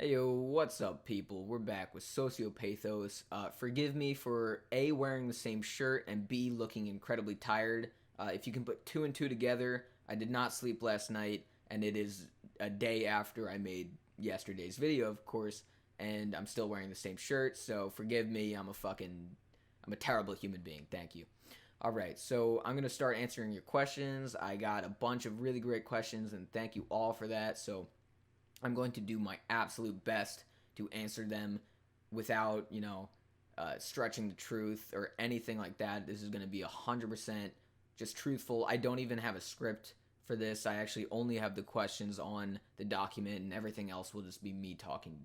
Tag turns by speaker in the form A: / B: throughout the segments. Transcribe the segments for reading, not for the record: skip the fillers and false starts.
A: Hey yo, what's up, people? We're back with SocioPathos. Forgive me for A, wearing the same shirt, and B, looking incredibly tired. If you can put two and two together, I did not sleep last night, and it is a day after I made yesterday's video, of course, and I'm still wearing the same shirt, so forgive me. I'm a terrible human being. Thank you. Alright, so I'm going to start answering your questions. I got a bunch of really great questions, and thank you all for that. So, I'm going to do my absolute best to answer them without, stretching the truth or anything like that. This is going to be 100% just truthful. I don't even have a script for this. I actually only have the questions on the document, and everything else will just be me talking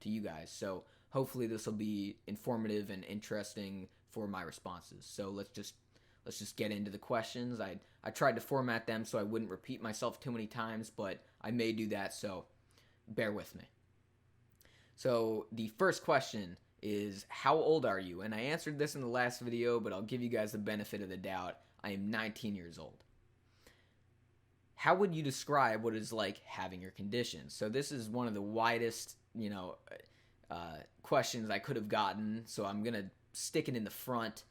A: to you guys. So hopefully this will be informative and interesting for my responses. So let's just get into the questions. I tried to format them so I wouldn't repeat myself too many times, but I may do that, so bear with me. So the first question is, how old are you? And I answered this in the last video, but I'll give you guys the benefit of the doubt. I am 19 years old. How would you describe what it's like having your condition? So this is one of the widest, questions I could have gotten, so I'm going to stick it in the front.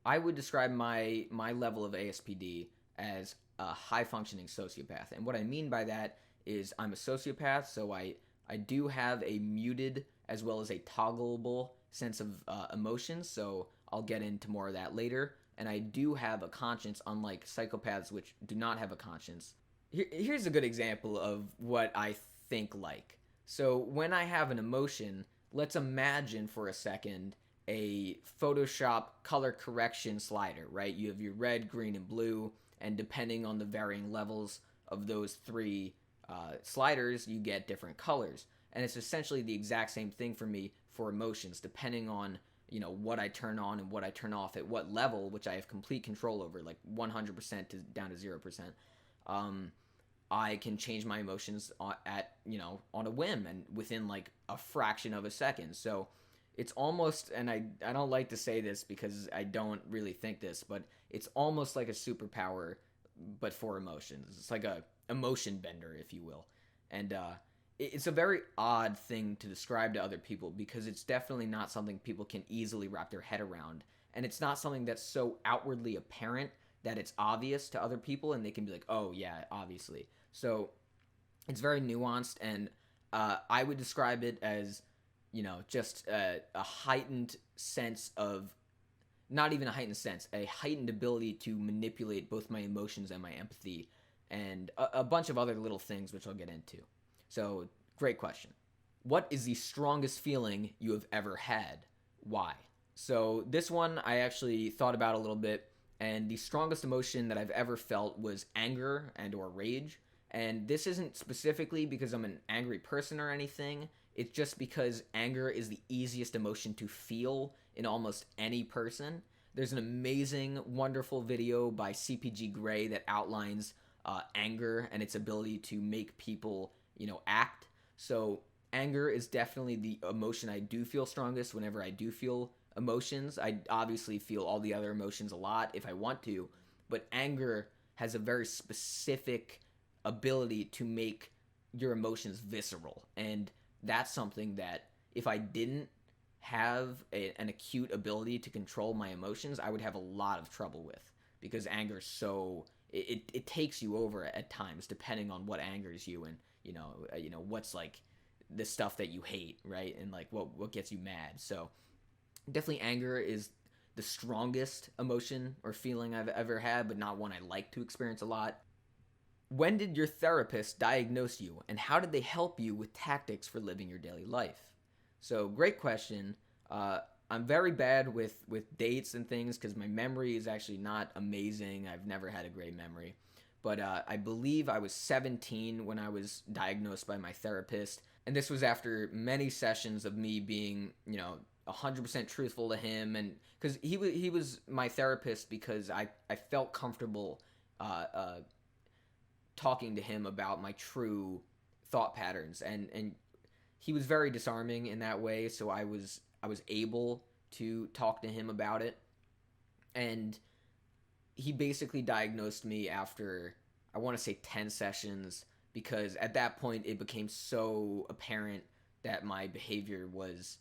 A: I would describe my level of ASPD as a high-functioning sociopath. And what I mean by that is I'm a sociopath, so I do have a muted as well as a toggleable sense of emotions, so I'll get into more of that later. And I do have a conscience, unlike psychopaths, which do not have a conscience. Here's a good example of what I think like. So when I have an emotion, let's imagine for a second a Photoshop color correction slider, right? You have your red, green, and blue, and depending on the varying levels of those three sliders, you get different colors. And it's essentially the exact same thing for me for emotions, depending on what I turn on and what I turn off at what level, which I have complete control over, like 100% to down to 0%. I can change my emotions on a whim and within like a fraction of a second. So it's almost, and I don't like to say this because I don't really think this, but it's almost like a superpower, but for emotions. It's like a emotion bender, if you will. And it's a very odd thing to describe to other people because it's definitely not something people can easily wrap their head around. And it's not something that's so outwardly apparent that it's obvious to other people and they can be like, oh, yeah, obviously. So it's very nuanced, and I would describe it as, just a heightened sense of, not even a heightened sense, a heightened ability to manipulate both my emotions and my empathy, and a bunch of other little things which I'll get into. So, great question. What is the strongest feeling you have ever had? Why? So, this one I actually thought about a little bit, and the strongest emotion that I've ever felt was anger and or rage. And this isn't specifically because I'm an angry person or anything. It's just because anger is the easiest emotion to feel in almost any person. There's an amazing, wonderful video by CPG Gray that outlines anger and its ability to make people, act. So anger is definitely the emotion I do feel strongest whenever I do feel emotions. I obviously feel all the other emotions a lot if I want to, but anger has a very specific ability to make your emotions visceral. And that's something that if I didn't have an acute ability to control my emotions, I would have a lot of trouble with, because anger is so it takes you over at times depending on what angers you, and what's like the stuff that you hate, right? And like what gets you mad. So definitely anger is the strongest emotion or feeling I've ever had, but not one I like to experience a lot. When did your therapist diagnose you, and how did they help you with tactics for living your daily life? So, great question. I'm very bad with dates and things because my memory is actually not amazing. I've never had a great memory. But I believe I was 17 when I was diagnosed by my therapist. And this was after many sessions of me being, 100% truthful to him. And because he was my therapist because I felt comfortable talking to him about my true thought patterns, and he was very disarming in that way, so I was able to talk to him about it. And he basically diagnosed me after, I want to say, 10 sessions, because at that point it became so apparent that my behavior was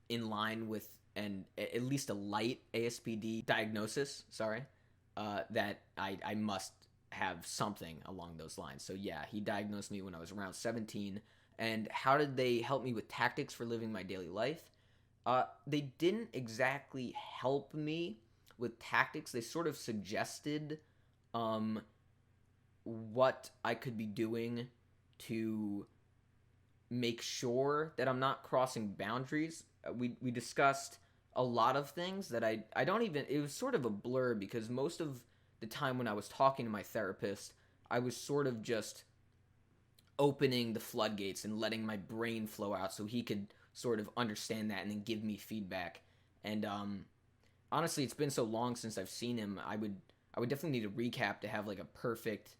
A: in line with and at least a light ASPD diagnosis, that I must have something along those lines. So yeah, he diagnosed me when I was around 17. And how did they help me with tactics for living my daily life? They didn't exactly help me with tactics. They sort of suggested what I could be doing to make sure that I'm not crossing boundaries. We discussed a lot of things that I don't even, it was sort of a blur because most of the time when I was talking to my therapist, I was sort of just opening the floodgates and letting my brain flow out so he could sort of understand that and then give me feedback. And honestly, it's been so long since I've seen him. I would definitely need a recap to have like a perfect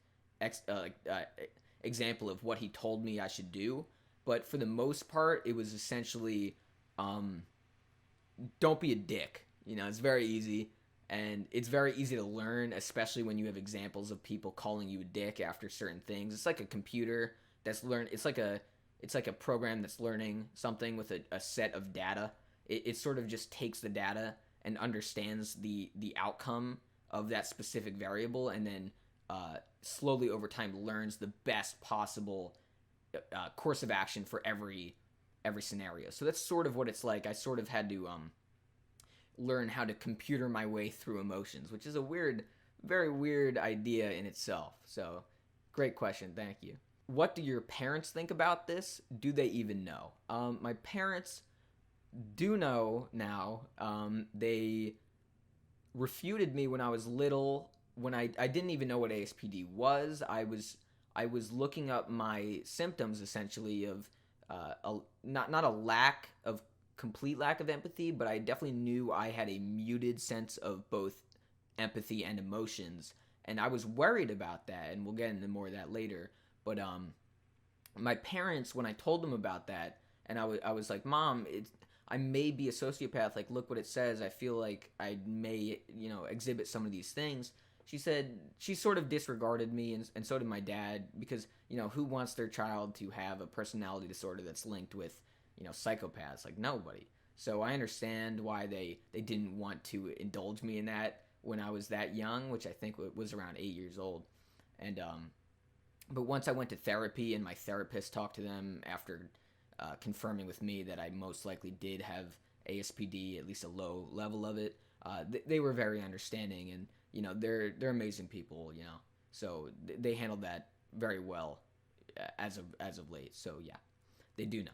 A: example of what he told me I should do. But for the most part, it was essentially don't be a dick. It's very easy. And it's very easy to learn, especially when you have examples of people calling you a dick after certain things. It's like a computer that's it's like a program that's learning something with a set of data. It sort of just takes the data and understands the outcome of that specific variable, and then slowly over time learns the best possible course of action for every scenario. So that's sort of what it's like. I sort of had to learn how to computer my way through emotions, which is a very weird idea in itself. So great question. Thank you. What do your parents think about this? Do they even know? My parents do know now. They refuted me when I was little, when I didn't even know what ASPD was. I was looking up my symptoms essentially of not a complete lack of empathy, but I definitely knew I had a muted sense of both empathy and emotions, and I was worried about that, and we'll get into more of that later. But my parents, when I told them about that, and I was like, Mom, I may be a sociopath. Like, look what it says. I feel like I may, exhibit some of these things. She said she sort of disregarded me, and so did my dad, because, who wants their child to have a personality disorder that's linked with, psychopaths? Like, nobody. So I understand why they didn't want to indulge me in that when I was that young, which I think was around 8 years old. And but once I went to therapy and my therapist talked to them after confirming with me that I most likely did have ASPD, at least a low level of it, they were very understanding, and they're amazing people, so they handled that very well as of late. So yeah, they do know.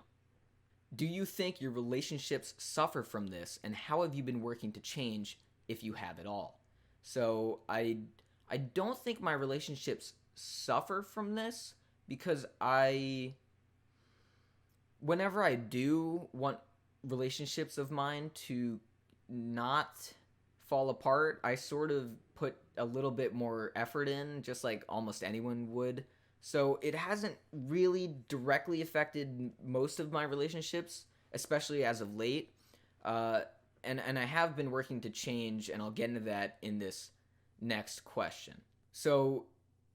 A: Do you think your relationships suffer from this, and how have you been working to change, if you have at all? So I don't think my relationships suffer from this, because whenever I do want relationships of mine to not fall apart, I sort of put a little bit more effort in, just like almost anyone would. So it hasn't really directly affected most of my relationships, especially as of late. And I have been working to change, and I'll get into that in this next question. So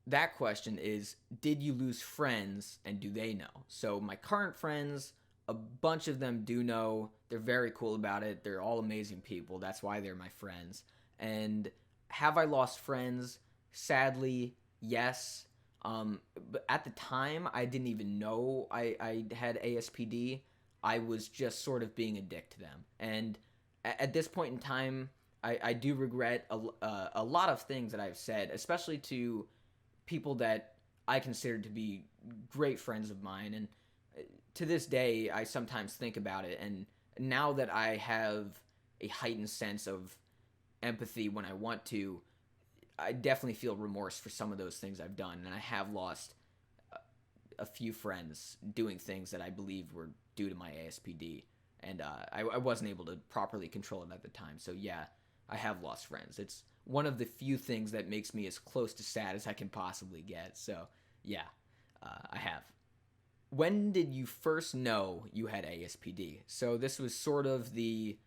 A: that question is, did you lose friends, and do they know? So my current friends, a bunch of them do know. They're very cool about it. They're all amazing people. That's why they're my friends. And have I lost friends? Sadly, yes. But at the time, I didn't even know I had ASPD. I was just sort of being a dick to them. And at this point in time, I do regret a lot of things that I've said, especially to people that I consider to be great friends of mine. And to this day, I sometimes think about it. And now that I have a heightened sense of empathy when I want to, I definitely feel remorse for some of those things I've done. And I have lost a few friends doing things that I believe were due to my ASPD. And I wasn't able to properly control it at the time. So yeah, I have lost friends. It's one of the few things that makes me as close to sad as I can possibly get. So yeah, I have. When did you first know you had ASPD? So this was sort of the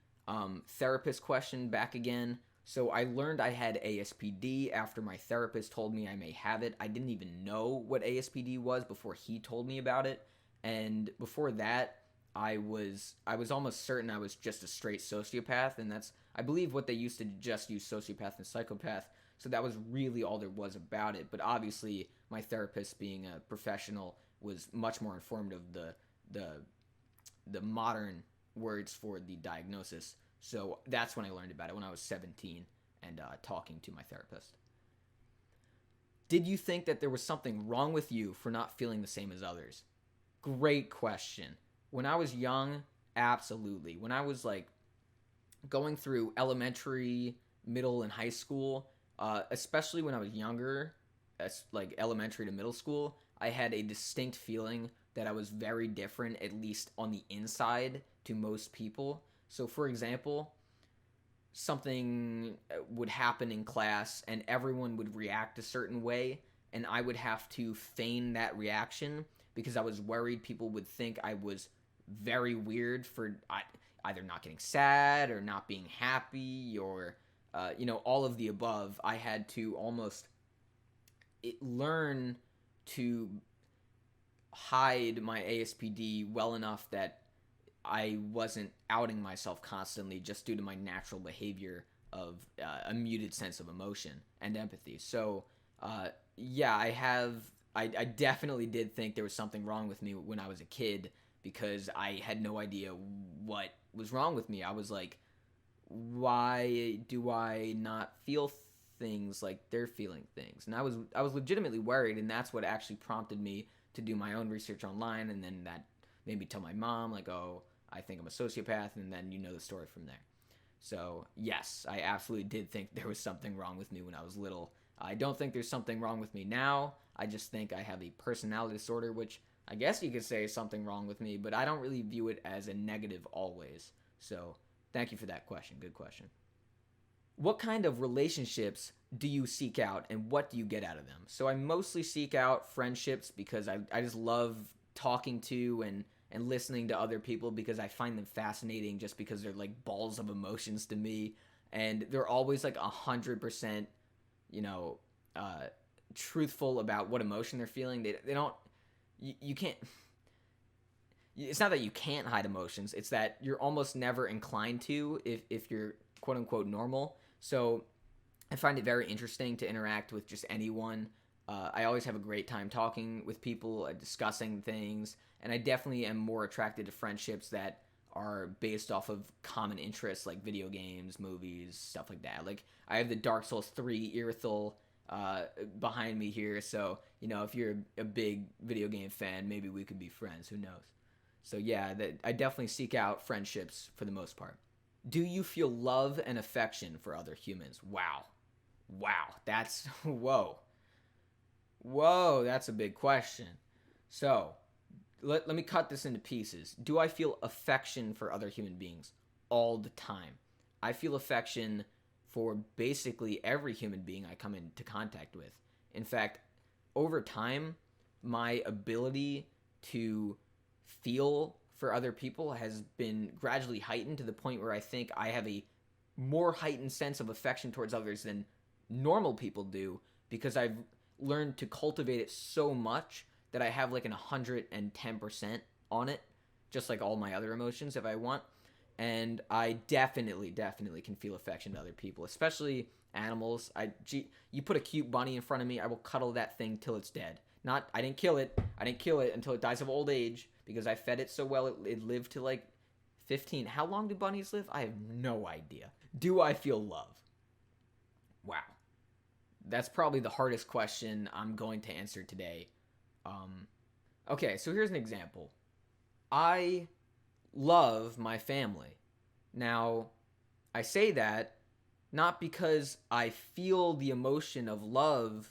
A: therapist question back again. So I learned I had ASPD after my therapist told me I may have it. I didn't even know what ASPD was before he told me about it. And before that, I was almost certain I was just a straight sociopath, and that's, I believe, what they used to just use sociopath and psychopath. So that was really all there was about it. But obviously, my therapist, being a professional, was much more informed of the the modern words for the diagnosis. So that's when I learned about it, when I was 17 and talking to my therapist. Did you think that there was something wrong with you for not feeling the same as others? Great question. When I was young, absolutely. When I was like going through elementary, middle, and high school, especially when I was younger, like elementary to middle school, I had a distinct feeling that I was very different, at least on the inside, to most people. So, for example, something would happen in class and everyone would react a certain way, and I would have to feign that reaction because I was worried people would think I was very weird for either not getting sad or not being happy, or all of the above. I had to almost learn to hide my ASPD well enough that I wasn't outing myself constantly, just due to my natural behavior of a muted sense of emotion and empathy. So, yeah, I definitely did think there was something wrong with me when I was a kid, because I had no idea what was wrong with me. I was like, why do I not feel things like they're feeling things? And I was legitimately worried, and that's what actually prompted me to do my own research online, and then that made me tell my mom, like, oh, I think I'm a sociopath, and then you know the story from there. So, yes, I absolutely did think there was something wrong with me when I was little. I don't think there's something wrong with me now. I just think I have a personality disorder, which I guess you could say is something wrong with me, but I don't really view it as a negative always. So, thank you for that question. Good question. What kind of relationships do you seek out, and what do you get out of them? So I mostly seek out friendships because I just love talking to and listening to other people, because I find them fascinating, just because they're like balls of emotions to me, and they're always like 100%, truthful about what emotion they're feeling. They don't, you can't, it's not that you can't hide emotions, it's that you're almost never inclined to, if you're quote unquote normal. So I find it very interesting to interact with just anyone. I always have a great time talking with people, discussing things, and I definitely am more attracted to friendships that are based off of common interests, like video games, movies, stuff like that. Like, I have the Dark Souls 3 Irithel behind me here, so, if you're a big video game fan, maybe we could be friends, who knows? So yeah, I definitely seek out friendships for the most part. Do you feel love and affection for other humans? Wow. That's, whoa. That's a big question. So, let me cut this into pieces. Do I feel affection for other human beings? All the time. I feel affection for basically every human being I come into contact with. In fact, over time, my ability to feel for other people has been gradually heightened, to the point where I think I have a more heightened sense of affection towards others than normal people do, because I've learned to cultivate it so much that I have like an 110% on it, just like all my other emotions if I want. And I definitely can feel affection to other people, especially animals. You put a cute bunny in front of me, I will cuddle that thing till it's dead. I didn't kill it until it dies of old age, because I fed it so well it lived to like 15. How long do bunnies live? I have no idea. Do I feel love? Wow. That's probably the hardest question I'm going to answer today. Okay, so here's an example. I love my family. Now, I say that not because I feel the emotion of love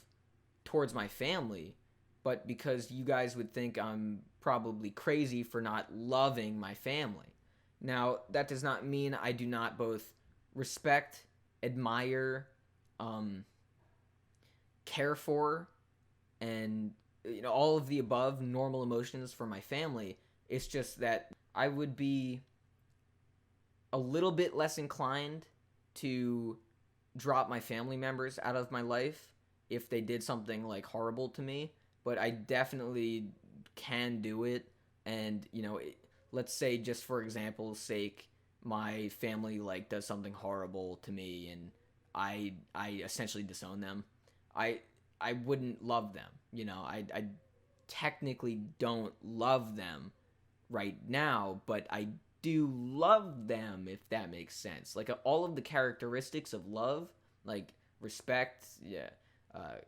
A: towards my family, but because you guys would think I'm probably crazy for not loving my family. Now, that does not mean I do not both respect, admire, care for, and all of the above normal emotions for my family. It's just that I would be a little bit less inclined to drop my family members out of my life if they did something like horrible to me, but I definitely can do it. And let's say, just for example's sake, my family like does something horrible to me, and I essentially disown them. I I wouldn't love them. I technically don't love them right now, but I do love them, if that makes sense. Like all of the characteristics of love, like respect, yeah, uh,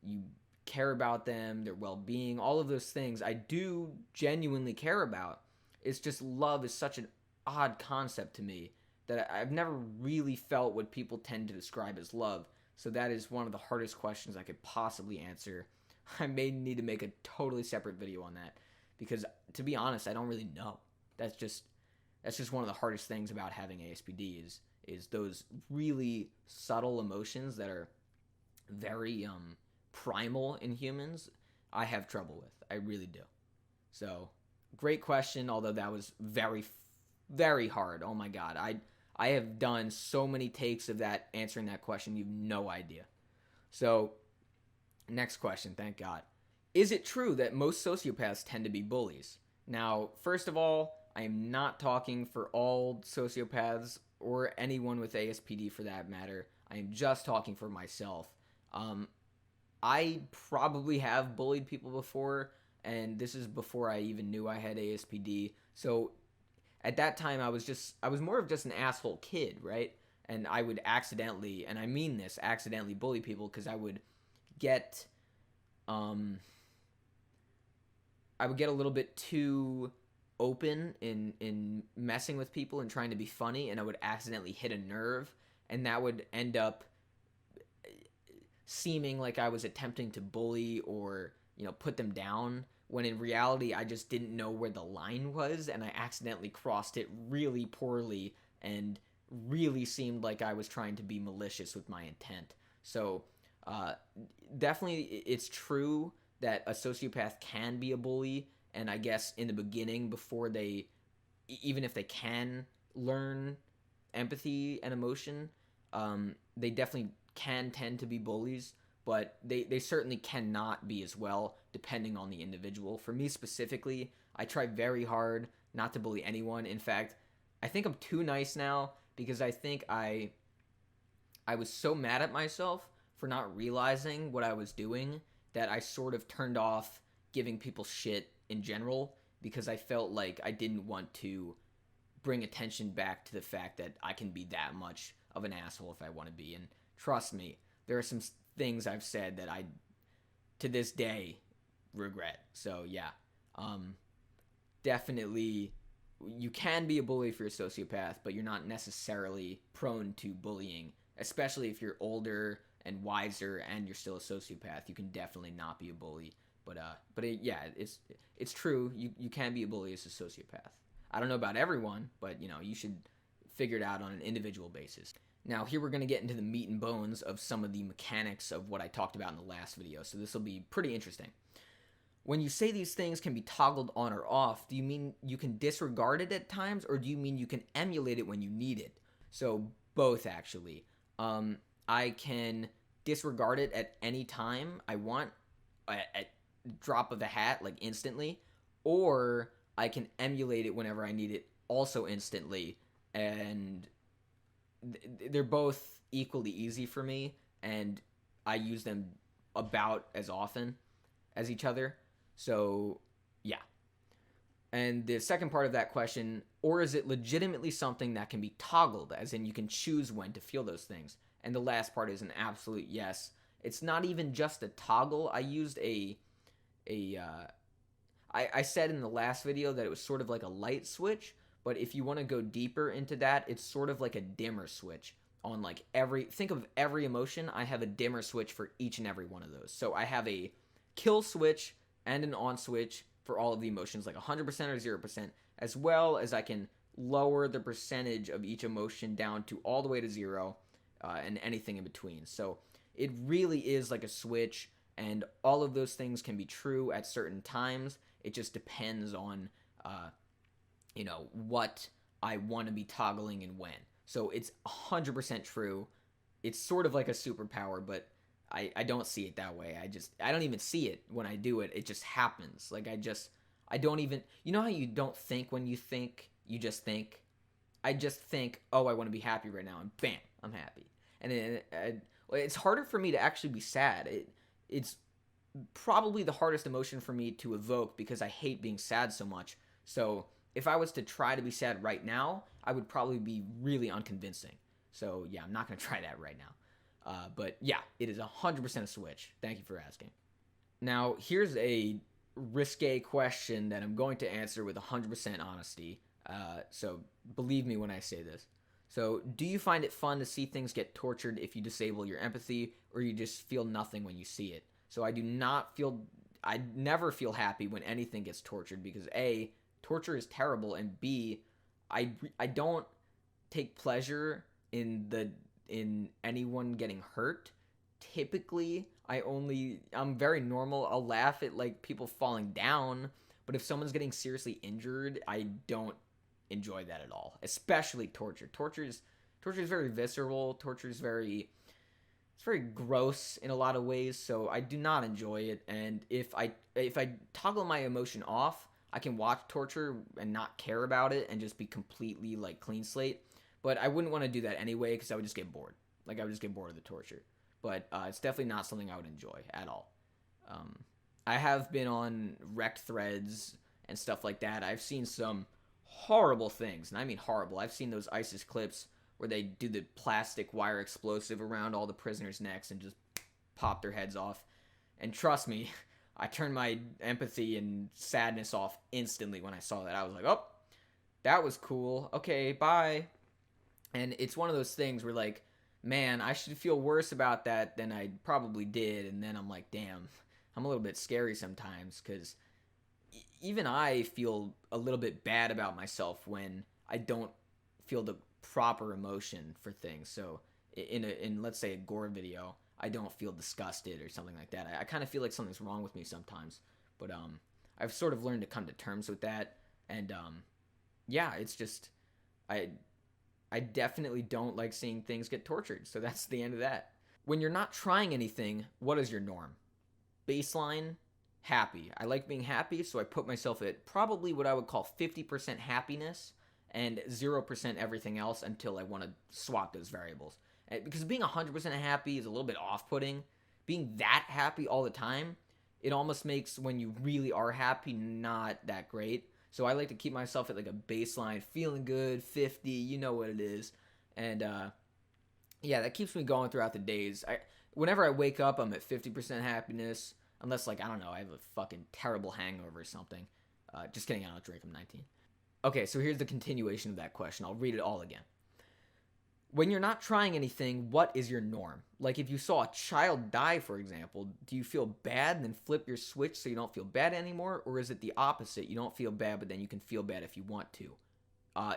A: you care about them, their well-being, all of those things I do genuinely care about. It's just love is such an odd concept to me that I've never really felt what people tend to describe as love. So that is one of the hardest questions I could possibly answer. I may need to make a totally separate video on that because, to be honest, I don't really know. That's just one of the hardest things about having ASPD is those really subtle emotions that are very primal in humans. I have trouble with. I really do. So, great question, although that was very very hard. Oh my god. I have done so many takes of that answering that question, you've no idea. So, next question, thank God. Is it true that most sociopaths tend to be bullies? Now, first of all, I am not talking for all sociopaths or anyone with ASPD for that matter. I am just talking for myself. I probably have bullied people before, and this is before I even knew I had ASPD. So at that time, I was more of just an asshole kid, right? And I would accidentally, and I mean this, accidentally bully people because get I would get a little bit too open in messing with people and trying to be funny, and I would accidentally hit a nerve, and that would end up seeming like I was attempting to bully or, put them down, when in reality I just didn't know where the line was, and I accidentally crossed it really poorly and really seemed like I was trying to be malicious with my intent. So definitely it's true that a sociopath can be a bully, and I guess in the beginning, before they, even if they can learn empathy and emotion, they definitely can tend to be bullies, but they certainly cannot be as well, depending on the individual. For me specifically, I try very hard not to bully anyone. In fact, I think I'm too nice now because I think I was so mad at myself for not realizing what I was doing that I sort of turned off giving people shit in general because I felt like I didn't want to bring attention back to the fact that I can be that much of an asshole if I want to be. And trust me, there are some things I've said that I, to this day, regret. So yeah, definitely you can be a bully if you're a sociopath, but you're not necessarily prone to bullying, especially if you're older and wiser and you're still a sociopath. You can definitely not be a bully. Yeah, it's true. You can be a bully as a sociopath. I don't know about everyone, but you should figure it out on an individual basis. Now, here we're going to get into the meat and bones of some of the mechanics of what I talked about in the last video, so this will be pretty interesting. When you say these things can be toggled on or off, do you mean you can disregard it at times, or do you mean you can emulate it when you need it? So, both, actually. I can disregard it at any time I want, at drop of a hat, like instantly, or I can emulate it whenever I need it also instantly, and they're both equally easy for me, and I use them about as often as each other. So, yeah. And the second part of that question, or is it legitimately something that can be toggled, as in you can choose when to feel those things? And the last part is an absolute yes. It's not even just a toggle. I used I said in the last video that it was sort of like a light switch, but if you want to go deeper into that, it's sort of like a dimmer switch on like think of every emotion. I have a dimmer switch for each and every one of those. So I have a kill switch and an on switch for all of the emotions, like 100% or 0%, as well as I can lower the percentage of each emotion down to all the way to 0, and anything in between. So it really is like a switch, and all of those things can be true at certain times. It just depends on what I want to be toggling and when. So it's 100% true. It's sort of like a superpower, but I don't see it that way. I don't even see it when I do it. It just happens. Like I don't even, you know how you don't think when you think, you just think? I just think, oh, I want to be happy right now, and bam, I'm happy. And it's harder for me to actually be sad. It's probably the hardest emotion for me to evoke because I hate being sad so much. So if I was to try to be sad right now, I would probably be really unconvincing. So yeah, I'm not going to try that right now. But yeah, it is 100% a switch. Thank you for asking. Now, here's a risque question that I'm going to answer with 100% honesty. So believe me when I say this. So, do you find it fun to see things get tortured if you disable your empathy, or you just feel nothing when you see it? So, I never feel happy when anything gets tortured because A, torture is terrible, and B, I don't take pleasure in anyone getting hurt. Typically, I'm very normal. I'll laugh at like people falling down, but if someone's getting seriously injured, I don't enjoy that at all. Especially torture. Torture is very visceral. It's very gross in a lot of ways, so I do not enjoy it. And if I toggle my emotion off, I can watch torture and not care about it and just be completely like clean slate. But I wouldn't want to do that anyway because I would just get bored. Like I would just get bored of the torture. But it's definitely not something I would enjoy at all. I have been on rec threads and stuff like that. I've seen some horrible things, and I mean horrible. I've seen those ISIS clips where they do the plastic wire explosive around all the prisoners' necks and just pop their heads off. And trust me, I turned my empathy and sadness off instantly when I saw that. I was like, oh, that was cool. Okay, bye. And it's one of those things where like, man, I should feel worse about that than I probably did. And then I'm like, damn, I'm a little bit scary sometimes because even I feel a little bit bad about myself when I don't feel the proper emotion for things. So in let's say a gore video, I don't feel disgusted or something like that. I kind of feel like something's wrong with me sometimes. But I've sort of learned to come to terms with that. And yeah, it's just I definitely don't like seeing things get tortured. So that's the end of that. When you're not trying anything, what is your norm? Baseline, happy. I like being happy, so I put myself at probably what I would call 50% happiness and 0% everything else until I want to swap those variables. Because being 100% happy is a little bit off-putting. Being that happy all the time, it almost makes when you really are happy not that great. So I like to keep myself at like a baseline, feeling good, 50, you know what it is. And yeah, that keeps me going throughout the days. Whenever I wake up, I'm at 50% happiness. Unless, like, I don't know, I have a fucking terrible hangover or something. Just kidding, I don't drink, I'm 19. Okay, so here's the continuation of that question. I'll read it all again. When you're not trying anything, what is your norm? Like, if you saw a child die, for example, do you feel bad and then flip your switch so you don't feel bad anymore? Or is it the opposite? You don't feel bad, but then you can feel bad if you want to.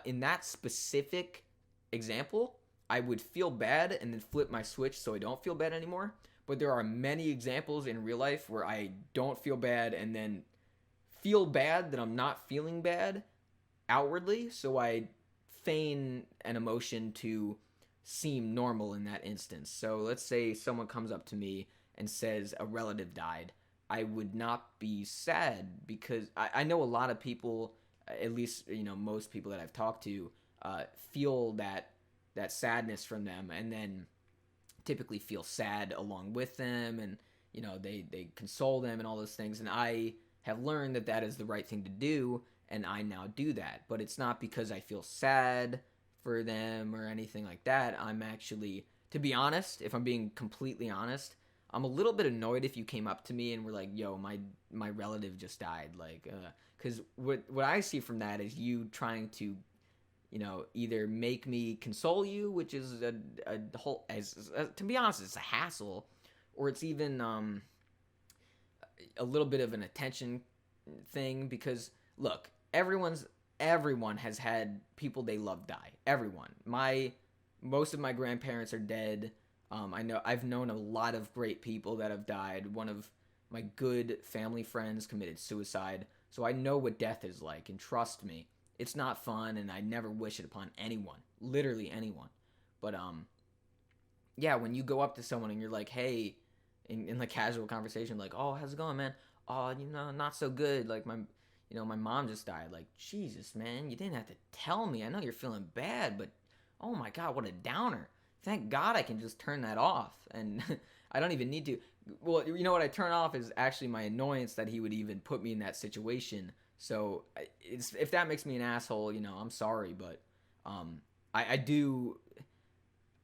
A: In that specific example, I would feel bad and then flip my switch so I don't feel bad anymore. But there are many examples in real life where I don't feel bad and then feel bad that I'm not feeling bad outwardly. So I feign an emotion to seem normal in that instance. So let's say someone comes up to me and says a relative died. I would not be sad because I know a lot of people, at least, you know, most people that I've talked to, feel that sadness from them and then typically feel sad along with them, and you know they console them and all those things, and I have learned that is the right thing to do, and I now do that. But it's not because I feel sad for them or anything like that. I'm actually, to be honest, if I'm being completely honest, I'm a little bit annoyed if you came up to me and were like, yo, my relative just died, like because what I see from that is you trying to, you know, either make me console you, which is a whole, to be honest, it's a hassle, or it's even a little bit of an attention thing. Because look, everyone has had people they love die. Everyone. Most of my grandparents are dead. I've known a lot of great people that have died. One of my good family friends committed suicide, so I know what death is like. And trust me, it's not fun, and I never wish it upon anyone, literally anyone. But yeah, when you go up to someone and you're like, hey, in the casual conversation, like, oh, how's it going, man? Oh, you know, not so good. Like my mom just died. Like, Jesus, man, you didn't have to tell me. I know you're feeling bad, but oh my God, what a downer. Thank God I can just turn that off. And I don't even need to. Well, what I turn off is actually my annoyance that he would even put me in that situation. So if that makes me an asshole, I'm sorry, but I do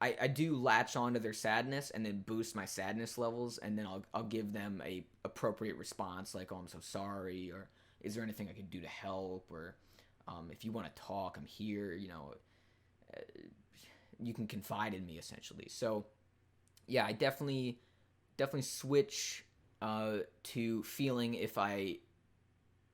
A: I do latch onto their sadness and then boost my sadness levels, and then I'll give them a appropriate response like, oh, I'm so sorry, or is there anything I can do to help, or if you want to talk, I'm here. You can confide in me essentially. So yeah, I definitely switch to feeling if I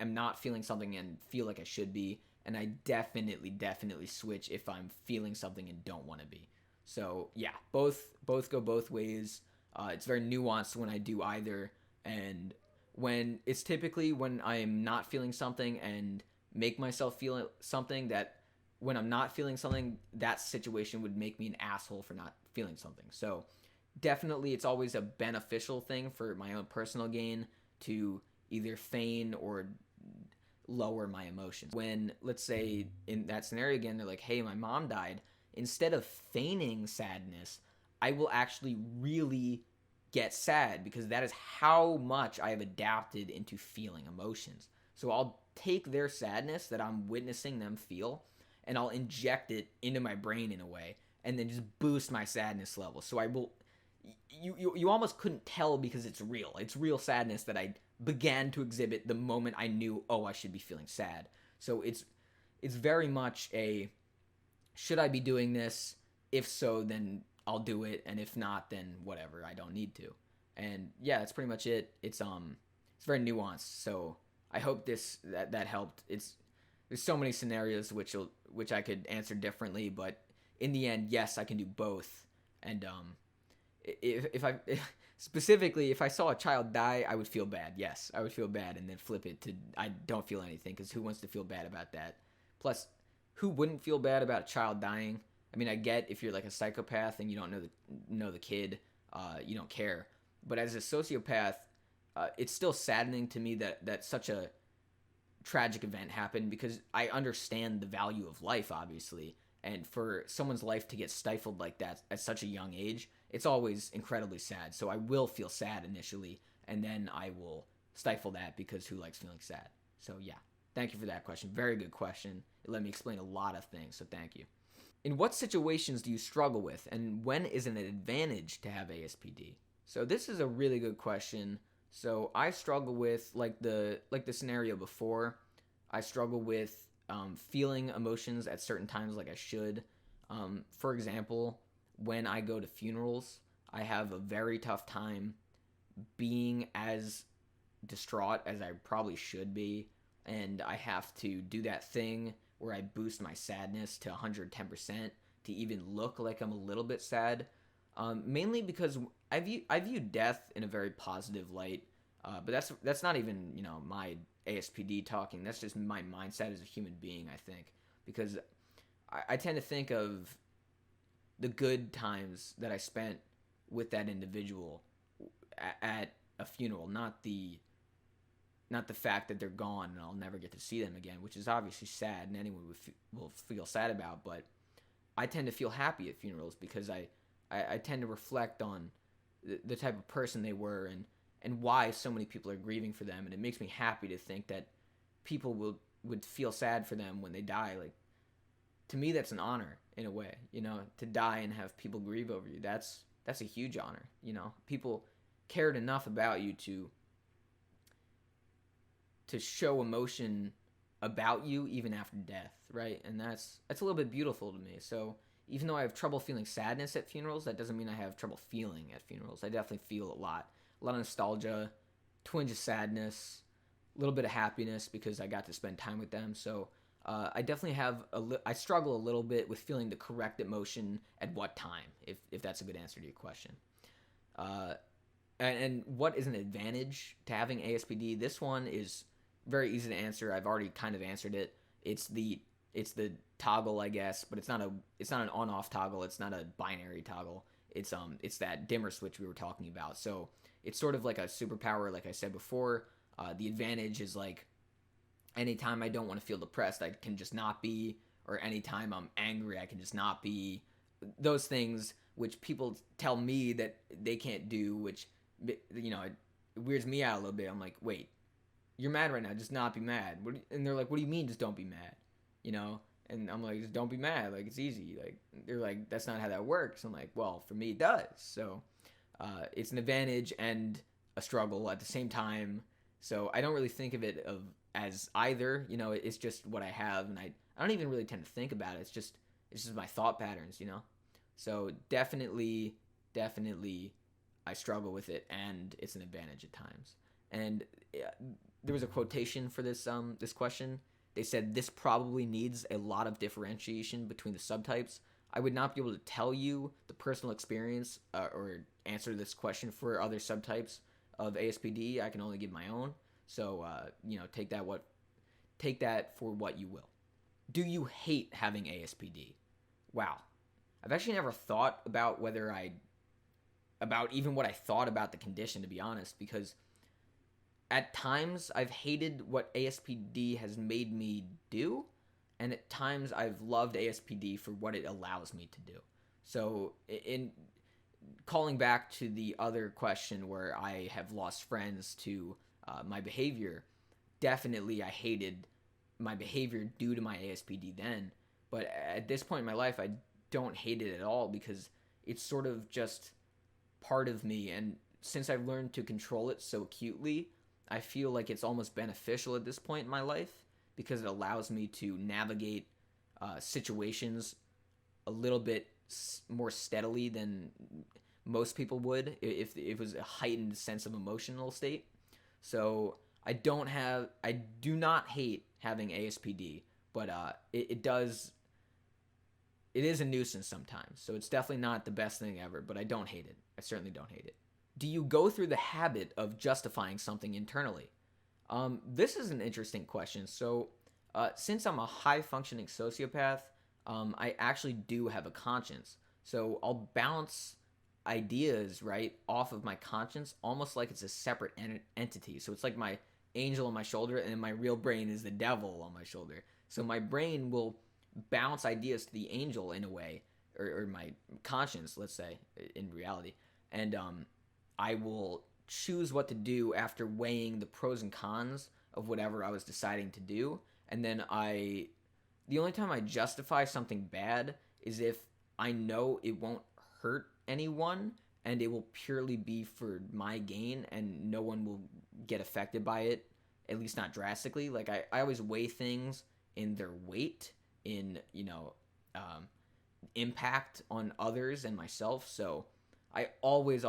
A: am not feeling something and feel like I should be, and I definitely switch if I'm feeling something and don't want to be. So yeah, both go both ways. It's very nuanced when I do either, and when it's typically when I'm not feeling something and make myself feel something, that when I'm not feeling something, that situation would make me an asshole for not feeling something. So definitely it's always a beneficial thing for my own personal gain to either feign or lower my emotions. When, let's say in that scenario again, they're like, hey, my mom died, instead of feigning sadness, I will actually really get sad, because that is how much I have adapted into feeling emotions. So I'll take their sadness that I'm witnessing them feel, and I'll inject it into my brain in a way, and then just boost my sadness level. So I will, you almost couldn't tell, because it's real. It's real sadness that I began to exhibit the moment I knew, oh, I should be feeling sad. So it's very much a, should I be doing this? If so, then I'll do it, and if not, then whatever, I don't need to. And yeah, that's pretty much it. It's very nuanced. So I hope that helped. There's so many scenarios which I could answer differently, but in the end, yes, I can do both. And specifically, if I saw a child die, I would feel bad. Yes, I would feel bad, and then flip it to I don't feel anything, because who wants to feel bad about that? Plus, who wouldn't feel bad about a child dying? I mean, I get if you're like a psychopath and you don't know the kid, you don't care. But as a sociopath, it's still saddening to me that such a tragic event happened, because I understand the value of life, obviously. And for someone's life to get stifled like that at such a young age, it's always incredibly sad. So I will feel sad initially, and then I will stifle that, because who likes feeling sad? So yeah, thank you for that question. Very good question. It let me explain a lot of things, so thank you. In what situations do you struggle with, and when is it an advantage to have ASPD? So this is a really good question. So I struggle with, like the scenario before, I struggle with feeling emotions at certain times like I should. For example, when I go to funerals, I have a very tough time being as distraught as I probably should be, and I have to do that thing where I boost my sadness to 110% to even look like I'm a little bit sad. Mainly because I view death in a very positive light, but that's not even my ASPD talking. That's just my mindset as a human being, I think, because I tend to think of the good times that I spent with that individual at a funeral, not the fact that they're gone and I'll never get to see them again, which is obviously sad and anyone will feel sad about. But I tend to feel happy at funerals, because I tend to reflect on the type of person they were, and why so many people are grieving for them, and it makes me happy to think that people would feel sad for them when they die. Like, to me, that's an honor in a way, to die and have people grieve over you. That's a huge honor. People cared enough about you to show emotion about you even after death, right? And that's a little bit beautiful to me. So even though I have trouble feeling sadness at funerals, that doesn't mean I have trouble feeling at funerals. I definitely feel a lot of nostalgia, twinge of sadness, a little bit of happiness because I got to spend time with them. So I definitely have I struggle a little bit with feeling the correct emotion at what time, if that's a good answer to your question. And what is an advantage to having ASPD? This one is very easy to answer. I've already kind of answered it. It's the toggle, I guess, but it's not an on-off toggle. It's not a binary toggle. It's that dimmer switch we were talking about. So it's sort of like a superpower, like I said before. The advantage is like Anytime I don't want to feel depressed, I can just not be, or anytime I'm angry, I can just not be. Those things which people tell me that they can't do, which, it weirds me out a little bit. I'm like, wait, you're mad right now, just not be mad. And they're like, what do you mean, just don't be mad? You know? And I'm like, just don't be mad. Like, it's easy. Like, they're like, that's not how that works. I'm like, well, for me, it does. So, it's an advantage and a struggle at the same time. So I don't really think of it as either. It's just what I have, and I don't even really tend to think about it. It's just my thought patterns. So definitely, I struggle with it, and it's an advantage at times. And there was a quotation for this question. They said this probably needs a lot of differentiation between the subtypes. I would not be able to tell you the personal experience or answer this question for other subtypes of ASPD. I can only give my own. So take that for what you will. Do you hate having ASPD? Wow, I've actually never thought about about even what I thought about the condition, to be honest, because at times I've hated what ASPD has made me do, and at times I've loved ASPD for what it allows me to do. So in calling back to the other question where I have lost friends to my behavior, definitely I hated my behavior due to my ASPD then. But at this point in my life, I don't hate it at all because it's sort of just part of me. And since I've learned to control it so acutely, I feel like it's almost beneficial at this point in my life because it allows me to navigate situations a little bit more steadily than most people would if it was a heightened sense of emotional state. So I do not hate having ASPD, but it is a nuisance sometimes. So it's definitely not the best thing ever, but I don't hate it. I certainly don't hate it. Do you go through the habit of justifying something internally? This is an interesting question. So since I'm a high functioning sociopath, I actually do have a conscience. So I'll bounce ideas right off of my conscience almost like it's a separate entity. So it's like my angel on my shoulder and my real brain is the devil on my shoulder. So my brain will bounce ideas to the angel in a way, or my conscience, let's say, in reality. And I will choose what to do after weighing the pros and cons of whatever I was deciding to do. And then the only time I justify something bad is if I know it won't hurt anyone and it will purely be for my gain and no one will get affected by it, at least not drastically. Like I always weigh things in their weight, in impact on others and myself. So I always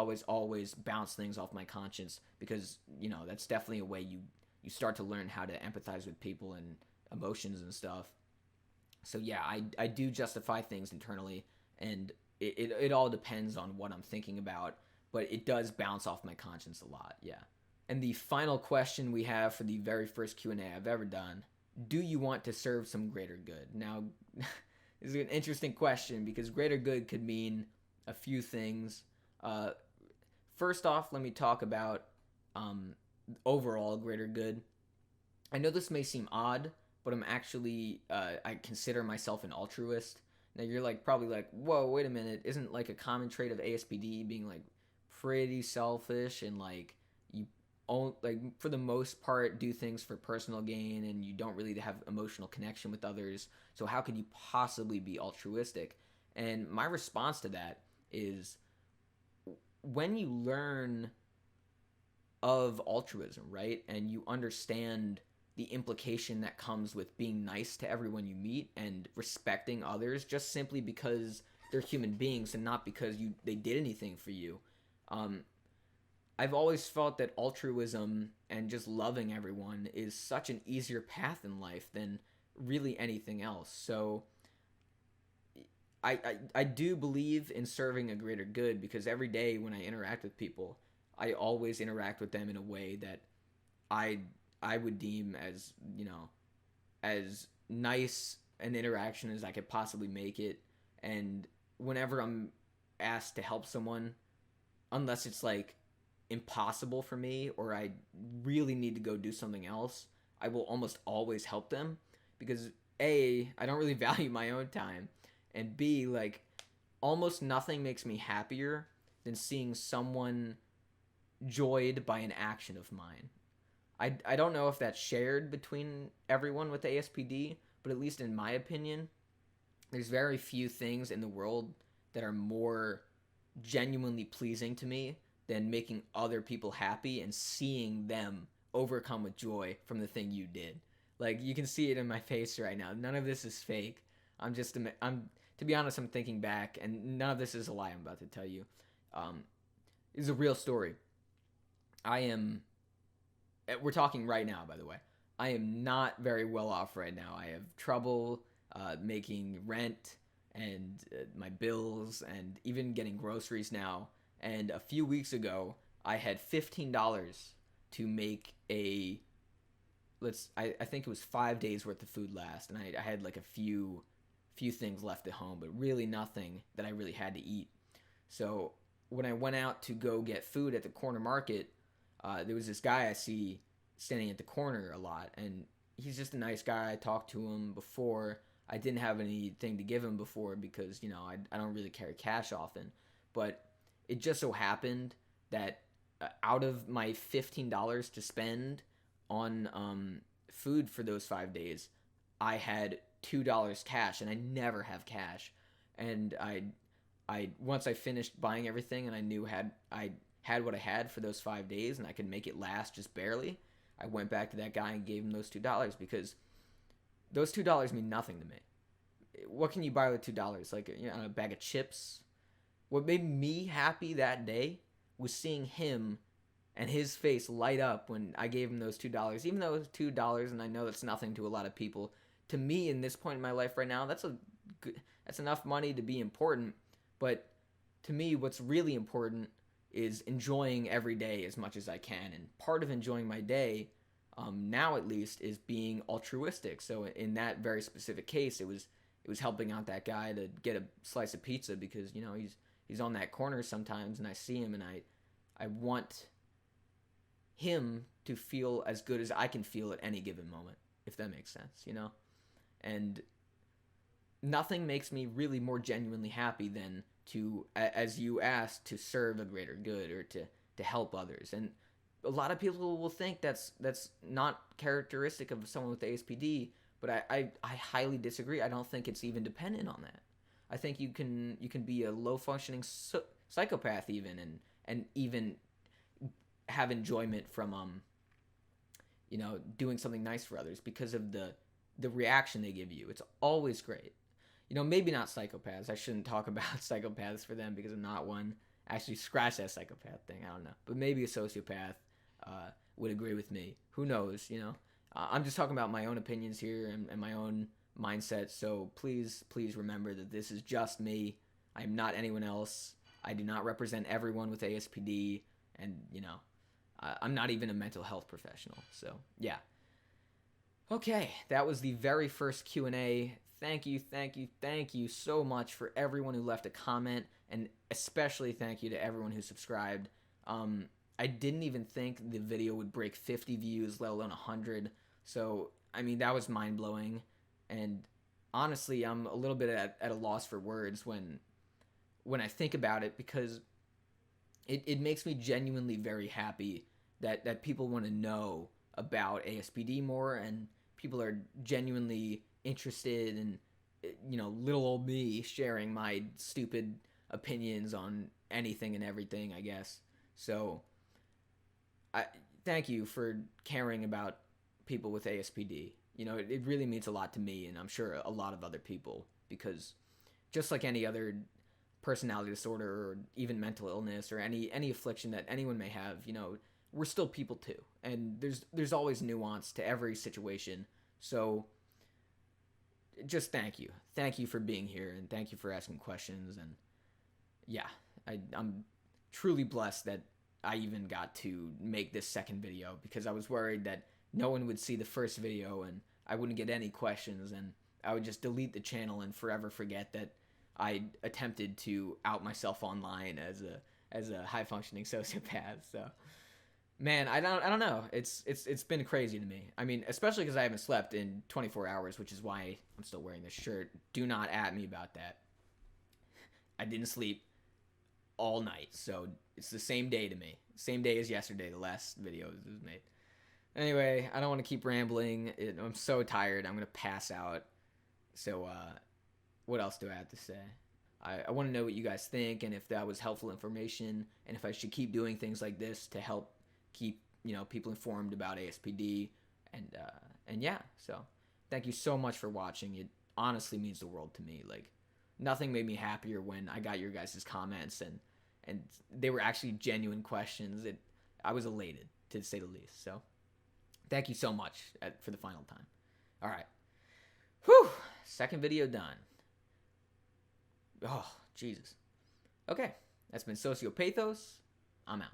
A: bounce things off my conscience because that's definitely a way you start to learn how to empathize with people and emotions and stuff. So yeah, I do justify things internally, and it all depends on what I'm thinking about, but it does bounce off my conscience a lot, yeah. And the final question we have for the very first Q&A I've ever done, do you want to serve some greater good? Now, this is an interesting question because greater good could mean a few things. First off, let me talk about overall greater good. I know this may seem odd, but I'm actually, I consider myself an altruist. Now you're probably like, whoa, wait a minute. Isn't a common trait of ASPD being pretty selfish and you for the most part do things for personal gain and you don't really have emotional connection with others. So how could you possibly be altruistic? And my response to that is when you learn of altruism, right? And you understand the implication that comes with being nice to everyone you meet and respecting others just simply because they're human beings and not because they did anything for you. I've always felt that altruism and just loving everyone is such an easier path in life than really anything else. So I do believe in serving a greater good because every day when I interact with people, I always interact with them in a way that I would deem as, as nice an interaction as I could possibly make it. And whenever I'm asked to help someone, unless it's impossible for me or I really need to go do something else, I will almost always help them because A, I don't really value my own time, and B, like, almost nothing makes me happier than seeing someone joyed by an action of mine. I don't know if that's shared between everyone with ASPD, but at least in my opinion, there's very few things in the world that are more genuinely pleasing to me than making other people happy and seeing them overcome with joy from the thing you did. Like, you can see it in my face right now. None of this is fake. I'm to be honest, I'm thinking back, and none of this is a lie I'm about to tell you. It's a real story. I am. We're talking right now, by the way. I am not very well off right now. I have trouble making rent and my bills and even getting groceries now. And a few weeks ago, I had $15 to make I think it was 5 days worth of food last, and I had like a few things left at home, but really nothing that I really had to eat. So when I went out to go get food at the corner market, there was this guy I see standing at the corner a lot, and he's just a nice guy. I talked to him before. I didn't have anything to give him before because, I don't really carry cash often. But it just so happened that out of my $15 to spend on food for those 5 days, I had $2 cash, and I never have cash. And I once I finished buying everything and I knew I had what I had for those 5 days and I could make it last just barely, I went back to that guy and gave him those $2 because those $2 mean nothing to me. What can you buy with $2? Like, a bag of chips? What made me happy that day was seeing him and his face light up when I gave him those $2. Even though it was $2, and I know that's nothing to a lot of people, to me in this point in my life right now, that's enough money to be important. But to me, what's really important is enjoying every day as much as I can. And part of enjoying my day, now at least, is being altruistic. So in that very specific case, it was helping out that guy to get a slice of pizza because he's on that corner sometimes, and I see him, and I want him to feel as good as I can feel at any given moment, if that makes sense, And nothing makes me really more genuinely happy than to, as you asked, to serve a greater good or to help others. And a lot of people will think that's not characteristic of someone with ASPD, but I highly disagree. I don't think it's even dependent on that. I think you can be a low functioning psychopath even and even have enjoyment from doing something nice for others because of the reaction they give you. It's always great. Maybe not psychopaths. I shouldn't talk about psychopaths for them because I'm not one. Actually, scratch that psychopath thing. I don't know. But maybe a sociopath would agree with me. Who knows, I'm just talking about my own opinions here and my own mindset. So please remember that this is just me. I'm not anyone else. I do not represent everyone with ASPD. And, I'm not even a mental health professional. So, yeah. Okay, that was the very first Q&A. Thank you so much for everyone who left a comment, and especially thank you to everyone who subscribed. I didn't even think the video would break 50 views, let alone 100. So, that was mind-blowing. And honestly, I'm a little bit at a loss for words when I think about it, because it makes me genuinely very happy that people want to know about ASPD more, and people are genuinely interested in, little old me sharing my stupid opinions on anything and everything, I guess. So, I thank you for caring about people with ASPD. It really means a lot to me, and I'm sure a lot of other people, because just like any other personality disorder or even mental illness or any affliction that anyone may have, we're still people too, and there's always nuance to every situation. So just thank you for being here, and thank you for asking questions. And yeah, I'm truly blessed that I even got to make this second video, because I was worried that no one would see the first video and I wouldn't get any questions, and I would just delete the channel and forever forget that I attempted to out myself online as a high functioning sociopath. So Man, I don't know. It's been crazy to me. I mean, especially because I haven't slept in 24 hours, which is why I'm still wearing this shirt. Do not at me about that. I didn't sleep all night, so it's the same day to me. Same day as yesterday, the last video was made. Anyway, I don't want to keep rambling. I'm so tired. I'm gonna pass out. So, what else do I have to say? I want to know what you guys think, and if that was helpful information, and if I should keep doing things like this to help keep people informed about ASPD, and yeah. So, thank you so much for watching. It honestly means the world to me. Like, nothing made me happier when I got your guys' comments, and they were actually genuine questions. I was elated, to say the least. So, thank you so much for the final time. All right. Whew. Second video done. Oh, Jesus. Okay. That's been SocioPathos. I'm out.